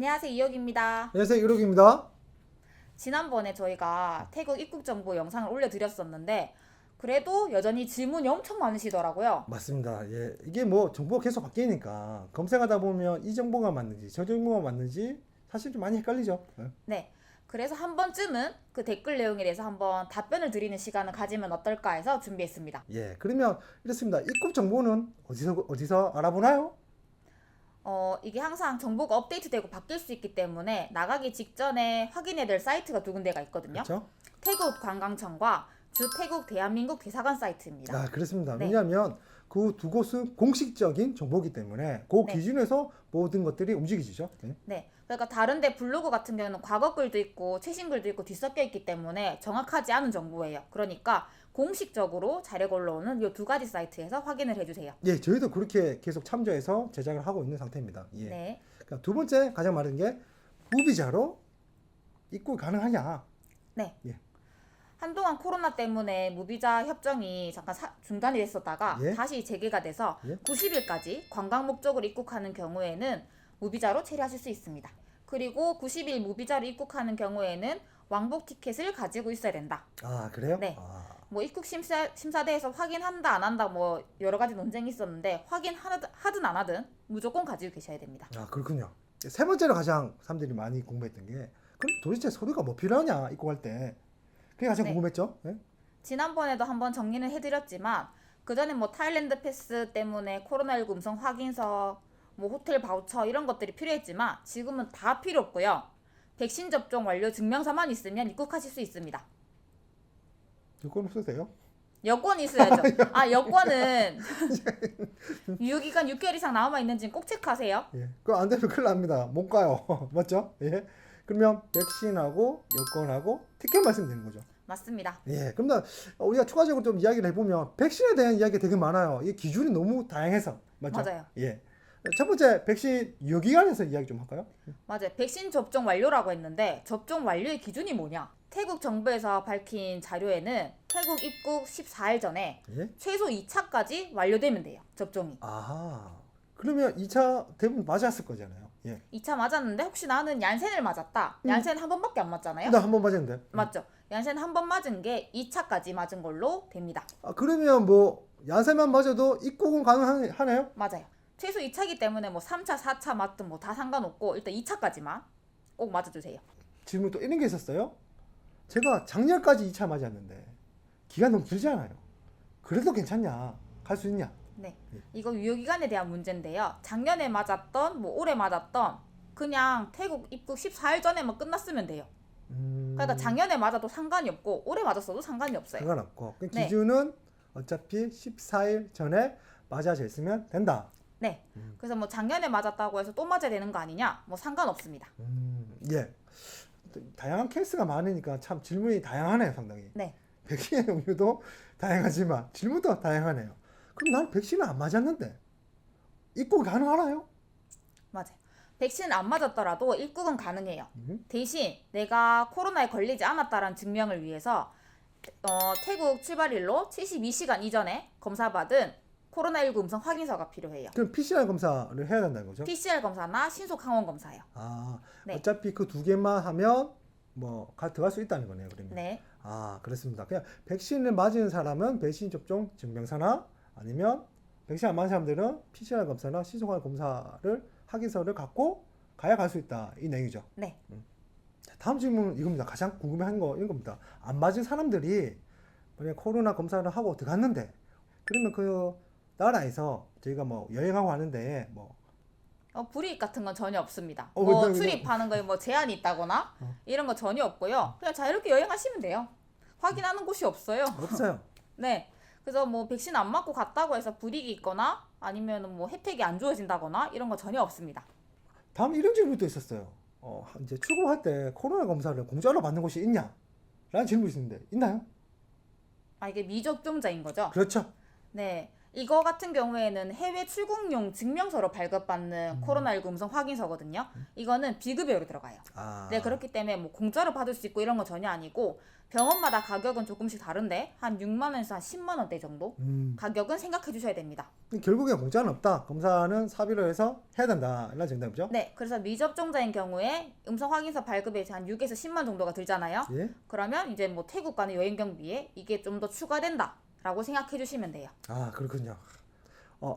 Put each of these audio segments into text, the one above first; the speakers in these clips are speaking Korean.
안녕하세요. 이혁입니다. 안녕하세요, 이록입니다. 지난번에 저희가 태국 입국 정보 영상을 올려드렸었는데 그래도 여전히 질문이 엄청 많으시더라고요. 맞습니다. 예, 이게 뭐 정보가 계속 바뀌니까 검색하다 보면 이 정보가 맞는지 저 정보가 맞는지 사실 좀 많이 헷갈리죠. 예. 네. 그래서 한 번쯤은 그 댓글 내용에 대해서 한번 답변을 드리는 시간을 가지면 어떨까 해서 준비했습니다. 그러면 이렇습니다. 입국 정보는 어디서 알아보나요? 이게 항상 정보가 업데이트되고 바뀔 수 있기 때문에 나가기 직전에 확인해야 될 사이트가 두 군데가 있거든요. 그렇죠? 태국 관광청과 주 태국 대한민국 대사관 사이트입니다. 아, 그렇습니다. 네. 왜냐하면 그 두 곳은 공식적인 정보이기 때문에 그 네. 기준에서 모든 것들이 움직이죠. 예. 네. 그러니까 다른데 블로그 같은 경우는 과거 글도 있고 최신 글도 있고 뒤섞여 있기 때문에 정확하지 않은 정보예요. 그러니까 공식적으로 자료가 올라오는 이 두 가지 사이트에서 확인을 해주세요. 저희도 그렇게 계속 참조해서 제작을 하고 있는 상태입니다. 예. 네. 그러니까 두 번째 가장 많은 게 무비자로 입국 가능하냐? 네. 예. 한동안 코로나 때문에 무비자 협정이 잠깐 중단이 됐었다가 예. 다시 재개가 돼서 예. 90일까지 관광 목적으로 입국하는 경우에는 무비자로 체류하실 수 있습니다. 그리고 90일 무비자로 입국하는 경우에는 왕복 티켓을 가지고 있어야 된다. 아, 그래요? 네. 아. 뭐 입국 심사대에서 확인한다 안 한다 뭐 여러 가지 논쟁이 있었는데 하든 안 하든 무조건 가지고 계셔야 됩니다. 아, 그렇군요. 세 번째로 가장 사람들이 많이 궁금했던 게 그럼 도대체 서류가 뭐 필요하냐 입국할 때 그게 가장 네. 궁금했죠. 예? 지난번에도 한번 정리는 해드렸지만 그 전에 뭐 타일랜드 패스 때문에 코로나19 음성 확인서, 뭐 호텔 바우처 이런 것들이 필요했지만 지금은 다 필요 없고요. 백신 접종 완료 증명서만 있으면 입국하실 수 있습니다. 여권 없으세요? 여권이 있어야죠. 아, 여권은 유효기간 6개월 이상 남아 있는지는 꼭 체크하세요. 그거 안 되면 큰일 납니다. 못 가요. 맞죠? 예. 그러면 백신하고 여권하고 티켓 말씀드리는 거죠. 맞습니다. 그럼 우리가 추가적으로 좀 이야기를 해보면 백신에 대한 이야기가 되게 많아요. 이 기준이 너무 다양해서 맞죠? 맞아요. 첫 번째 백신 유효기간에서 이야기 좀 할까요? 맞아요. 백신 접종 완료라고 했는데 접종 완료의 기준이 뭐냐? 태국 정부에서 밝힌 자료에는 태국 입국 14일 전에 예? 최소 2차까지 완료되면 돼요. 접종이. 아하. 그러면 2차 대부분 맞았을 거잖아요. 2차 맞았는데 혹시 나는 얀센을 맞았다. 얀센 한 번밖에 안 맞잖아요. 나 한 번 맞았는데. 맞죠? 얀센 한 번 맞은 게 2차까지 맞은 걸로 됩니다. 그러면 뭐 얀센만 맞아도 입국은 가능하네요? 맞아요. 최소 2차이기 때문에 뭐 3차, 4차 맞든 뭐 다 상관없고 일단 2차까지만 꼭 맞아주세요. 질문 또 이런 게 있었어요. 제가 작년까지 2차 맞았는데 기간 너무 길잖아요. 그래도 괜찮냐? 갈 수 있냐? 네, 이거 유효기간에 대한 문제인데요. 작년에 맞았던 뭐 올해 맞았던 그냥 태국 입국 14일 전에만 끝났으면 돼요. 그러니까 작년에 맞아도 상관이 없고 올해 맞았어도 상관이 없어요. 상관없고 그 네. 기준은 어차피 14일 전에 맞아져 있으면 된다. 네. 그래서 뭐 작년에 맞았다고 해서 또 맞아야 되는 거 아니냐? 뭐 상관없습니다. 예. 다양한 케이스가 많으니까 참 질문이 다양하네요, 상당히. 네. 백신의 종류도 다양하지만 질문도 다양하네요. 그럼 나는 백신을 안 맞았는데 입국 가능하나요? 맞아요. 백신 안 맞았더라도 입국은 가능해요. 대신 내가 코로나에 걸리지 않았다라는 증명을 위해서 태국 출발일로 72시간 이전에 검사받은 코로나19 음성 확인서가 필요해요. 그럼 PCR 검사를 해야 된다는 거죠? PCR 검사나 신속 항원 검사요. 네. 어차피 그 두 개만 하면 뭐 들어갈 수 있다는 거네요, 그러면. 네. 그렇습니다. 그냥 백신을 맞은 사람은 백신 접종 증명서나 아니면 백신 안 맞은 사람들은 PCR 검사나 신속 항원 검사를 확인서를 갖고 가야 갈 수 있다, 이 내용이죠. 네. 자, 다음 질문은 이겁니다. 가장 궁금한 거 이겁니다. 안 맞은 사람들이 만약 코로나 검사를 하고 들어갔는데 그러면 그 나라에서 저희가 뭐 여행하고 하는데 뭐 불이익 같은 건 전혀 없습니다. 왜, 뭐 왜, 출입하는 거에 뭐 제한이 있다거나 이런 거 전혀 없고요. 그냥 자유롭게 여행하시면 돼요. 확인하는 곳이 없어요. 없어요. 네. 그래서 뭐 백신 안 맞고 갔다고 해서 불이익이 있거나 아니면 뭐 혜택이 안 주어진다거나 이런 거 전혀 없습니다. 다음 이런 질문도 있었어요. 이제 출국할 때 코로나 검사를 공짜로 받는 곳이 있냐? 라는 질문이 있는데 있나요? 이게 미접종자인 거죠? 그렇죠. 네. 이거 같은 경우에는 해외 출국용 증명서로 발급받는 코로나19 음성 확인서거든요. 이거는 비급여로 들어가요. 아, 네, 그렇기 때문에 뭐 공짜로 받을 수 있고 이런 건 전혀 아니고 병원마다 가격은 조금씩 다른데 한 6만 원에서 한 10만 원대 정도 가격은 생각해 주셔야 됩니다. 결국에 공짜는 없다. 검사는 사비로 해서 해야 된다. 이런 정답이죠? 네, 그래서 미접종자인 경우에 음성 확인서 발급에 한 6에서 10만 정도가 들잖아요. 예. 그러면 이제 뭐 태국 가는 여행 경비에 이게 좀 더 추가된다라고 생각해 주시면 돼요. 아, 그렇군요.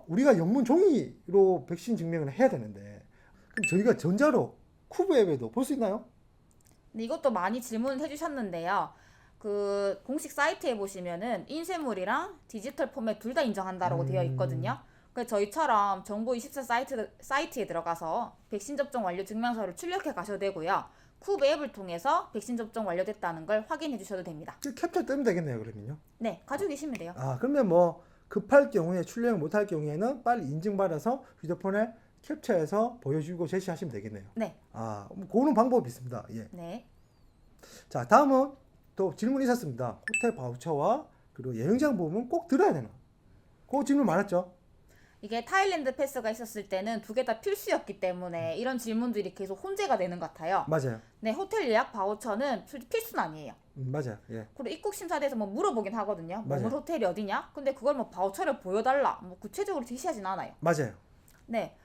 우리가 영문 종이로 백신 증명을 해야 되는데 그럼 저희가 전자로 쿠브 앱에도 볼 수 있나요? 근데 이것도 많이 질문을 해주셨는데요. 그 공식 사이트에 보시면은 인쇄물이랑 디지털 포맷 둘 다 인정한다라고 되어 있거든요. 그래서 저희처럼 정보24 사이트에 들어가서 백신 접종 완료 증명서를 출력해 가셔도 되고요. 쿠브 앱을 통해서 백신 접종 완료됐다는 걸 확인해 주셔도 됩니다. 캡처 뜨면 되겠네요, 그러면요. 네, 가지고 계시면 돼요. 아, 그러면 뭐 급할 경우에 출력 못할 경우에는 빨리 인증받아서 휴대폰에 캡처해서 보여주고 제시하시면 되겠네요. 네, 아, 그거는 방법이 있습니다. 예. 네. 자, 다음은 또 질문이 있었습니다. 호텔 바우처와 그리고 여행장 보험은 꼭 들어야 되나? 그 질문 많았죠? 이게 타일랜드 패스가 있었을 때는 두 개 다 필수였기 때문에 이런 질문들이 계속 혼재가 되는 것 같아요. 맞아요. 네, 호텔 예약 바우처는 필수는 아니에요. 맞아요. 예. 그리고 입국 심사대에서 뭐 물어보긴 하거든요. 맞아요. 머물 호텔이 어디냐? 근데 그걸 뭐 바우처를 보여달라. 뭐 구체적으로 제시하진 않아요. 맞아요. 네.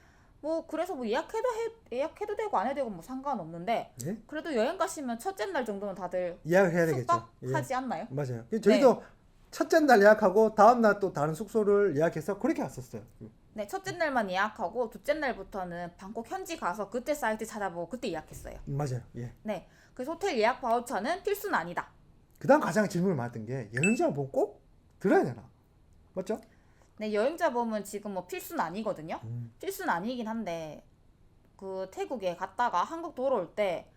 뭐 그래서 뭐 예약해도 되고 안 해도 되고 뭐 상관없는데 예? 그래도 여행 가시면 첫째 날 정도는 다들 예약을 해야 되겠죠. 숙박하지 않나요? 맞아요. 저희도 첫째 날 예약하고 다음 날 또 다른 숙소를 예약해서 그렇게 왔었어요. 네, 첫째 날만 예약하고 둘째 날부터는 방콕 현지 가서 그때 사이트 찾아보고 그때 예약했어요. 맞아요. 예. 네. 그래서 호텔 예약 바우처는 필수는 아니다. 그다음 가장 질문을 많았던 게 여행자 보험 꼭 들어야 되나? 맞죠? 네, 여행자 보험은 지금 뭐 필수는 아니거든요. 필수는 아니긴 한데 그 태국에 갔다가 한국 돌아올 때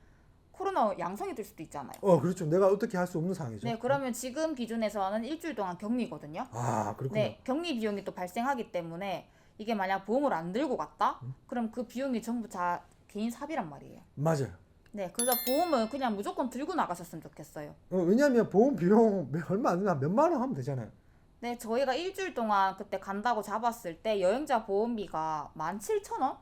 코로나 양성이 될 수도 있잖아요. 그렇죠. 내가 어떻게 할 수 없는 상황이죠. 네, 그러면 지금 기준에서는 일주일 동안 격리거든요. 아, 그렇군요. 네, 격리 비용이 또 발생하기 때문에 이게 만약 보험을 안 들고 갔다? 그럼 그 비용이 전부 다 개인 사비란 말이에요. 맞아요. 네, 그래서 보험은 그냥 무조건 들고 나가셨으면 좋겠어요. 왜냐하면 보험 비용 얼마 안 되나 몇만 원 하면 되잖아요. 네, 저희가 일주일 동안 그때 간다고 잡았을 때 여행자 보험비가 17,000원?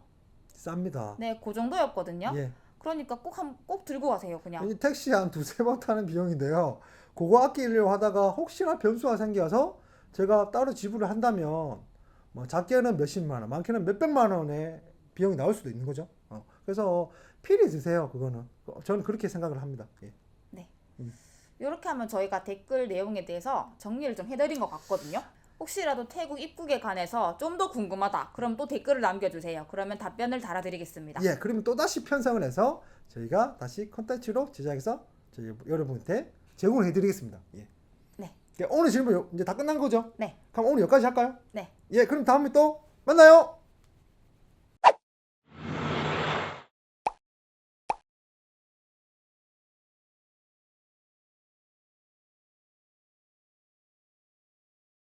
쌉니다. 네, 그 정도였거든요. 예. 그러니까 꼭 들고 가세요, 그냥. 이 택시 한 두세 번 타는 비용인데요. 그거 아끼려고 하다가 혹시나 변수가 생겨서 제가 따로 지불을 한다면 뭐 작게는 몇십만 원, 많게는 몇백만 원의 비용이 나올 수도 있는 거죠. 그래서 필히 드세요, 그거는. 저는 그렇게 생각을 합니다. 예. 네. 이렇게 하면 저희가 댓글 내용에 대해서 정리를 좀 해드린 것 같거든요. 혹시라도 태국 입국에 관해서 좀 더 궁금하다. 그럼 또 댓글을 남겨주세요. 그러면 답변을 달아드리겠습니다. 예, 그러면 또 다시 편성을 해서 저희가 다시 컨텐츠로 제작해서 저희 여러분한테 제공을 해드리겠습니다. 예. 네. 오늘 질문 이제 다 끝난 거죠? 네. 그럼 오늘 여기까지 할까요? 네. 예, 그럼 다음에 또 만나요.